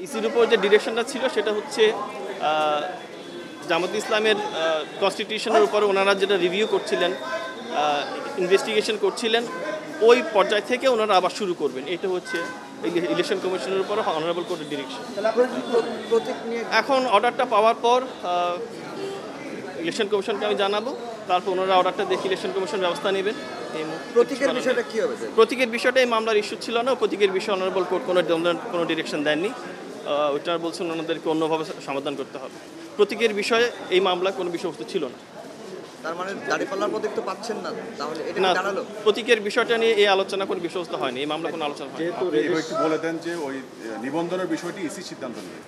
ইসির উপর যে ডিরেকশনটা ছিল সেটা হচ্ছে জামাত ইসলামের কনস্টিটিউশনের উপরে ওনারা যেটা রিভিউ করছিলেন, ইনভেস্টিগেশন করছিলেন, ওই পর্যায় থেকে ওনারা আবার শুরু করবেন। এটা হচ্ছে ইলেকশন কমিশনের উপরে অনারেবল কোর্টের ডিরেকশন। এখন অর্ডারটা পাওয়ার পর ইলেকশন কমিশনকে আমি জানাবো, তারপর ওনারা অর্ডারটা দেখে ইলেকশন কমিশন ব্যবস্থা নেবেন। প্রতীকের বিষয়টা কি হবে? প্রতীকের বিষয়টা এই মামলার ইস্যু ছিল না। প্রতীকের বিষয়ে অনারেবল কোর্ট কোনো ডিরেকশন দেননি। ওইটা বলছেন ওনাদেরকে অন্যভাবে সমাধান করতে হবে। প্রতীকের বিষয়ে এই মামলায় কোনো বিষয়বস্তু ছিল না। তার মানে দাঁড়িপাল্লার প্রতীক তো পাচ্ছেন না, তাহলে এটা না, দাঁড়ালো প্রতীকের বিষয়টা নিয়ে এই আলোচনা কোনো বিষয়বস্তু হয়নি, এই মামলা কোনো আলোচনা হয়নি। আপনি একটু বলে দেন যে ওই নিবন্ধনের বিষয়টি ইসি সিদ্ধান্ত নিয়ে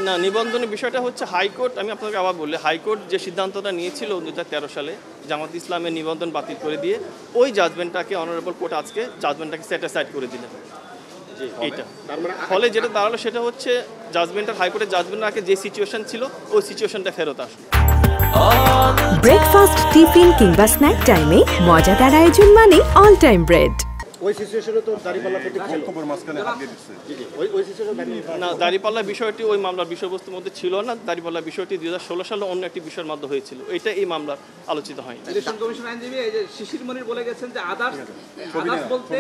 না, নিবন্ধনের বিষয়টা হচ্ছে হাইকোর্ট, আমি আপনাকে আবার বললে হাইকোর্ট যে সিদ্ধান্তটা নিয়েছিল 2013 সালে জামাত ইসলামের নিবন্ধন বাতিল করে দিয়ে ওই জাজমেন্টটাকে অনারেবল কোর্ট আজকে জাজমেন্টটাকে সেট অ্যাসাইড করে দিলেন। এইটা ফলে যেটা দাঁড়ালো সেটা হচ্ছে জাজমেন্টের হাইকোর্টের জাজমেন্টের আগে যে সিচুয়েশন ছিল ওই সিচুয়েশনটা ফেরত আসলো। ব্রেকফাস্ট, টিফিন কিংবা স্ন্যাক টাইমে মজাদার আয়োজন মানে অল টাইম ব্রেড। ওই সিচুয়েশনে তো দাঁড়িপাল্লা প্রতীক ছিল। বক্তব্যের মাঝখানে হাত দিয়ে দিচ্ছে। ওই সিচুয়েশনে দাঁড়িপাল্লা না, দাঁড়িপাল্লার বিষয়টি ওই মামলার বিষয়বস্তুর মধ্যে ছিল না। দাঁড়িপাল্লার বিষয়টি 2016 সালে অন্য একটি বিষয়ের মধ্যে হয়েছিল, এটা এই মামলার আলোচিত হয়নি। ইলেকশন কমিশন আইনজীবী এই যে শিশির মনির বলে গেছেন যে আদার্স বলতে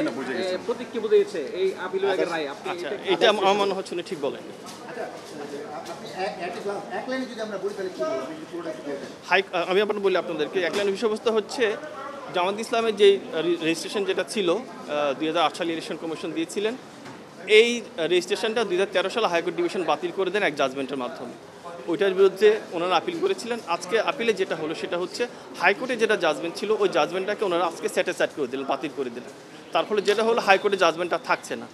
প্রতীক কি বুঝিয়েছে এই আপিল বিভাগের রায়। আপনি আচ্ছা, এটা আমার মনে হচ্ছে ঠিক বলেন। আমি আপনার বলি আপনাদেরকে এক লাইনের বিষয়বস্তু হচ্ছে জামাত ইসলামের যে রেজিস্ট্রেশন যেটা ছিল 2008 সালে ইলেকশন কমিশন দিয়েছিলেন, এই রেজিস্ট্রেশনটা 2013 সালে হাইকোর্ট ডিভিশন বাতিল করে দেন এক জাজমেন্টের মাধ্যমে। ওইটার বিরুদ্ধে ওনারা আপিল করেছিলেন। আজকে আপিলে যেটা হলো সেটা হচ্ছে হাইকোর্টে যেটা জাজমেন্ট ছিল ওই জাজমেন্টটাকে ওনারা আজকে স্যাটিসফাইড করে দিলেন, বাতিল করে দিলেন। তার ফলে যেটা হলো হাইকোর্টের জাজমেন্টটা থাকছে না।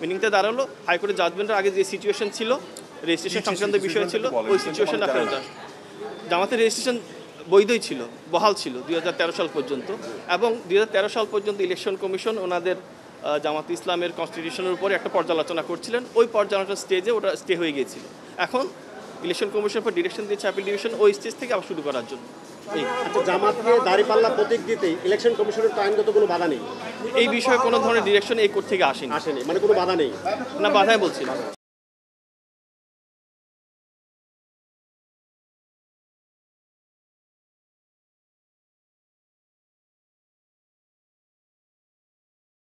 মিনিংটা দাঁড়ালো হাইকোর্টের জাজমেন্টের আগে যে সিচুয়েশন ছিল, রেজিস্ট্রেশন সংক্রান্ত বিষয় ছিল, ওই সিচুয়েশনটা ফেরত আসে। জামাতের রেজিস্ট্রেশন বৈধই ছিল, বহাল ছিল 2013 সাল পর্যন্ত, এবং 2013 সাল পর্যন্ত ইলেকশন কমিশন ওনাদের জামাত ইসলামের কনস্টিটিউশনের উপরে একটা পর্যালোচনা করছিলেন। ওই পর্যালোচনা স্টেজে ওটা স্টে হয়ে গিয়েছিল। এখন ইলেকশন কমিশনের উপর ডিরেকশন দিয়েছে আপিল ডিভিশন ওই স্টেজ থেকে আবার শুরু করার জন্য। আচ্ছা, জামাতকে দাঁড়িপাল্লা প্রতীক দিতে ইলেকশন কমিশনের তো আইনগত কোনো বাধা নেই? এই বিষয়ে কোনো ধরনের ডিরেকশন এই কোর্ট থেকে আসেনি, মানে কোনো বাধা নেই? না, বাধাই বলছি না।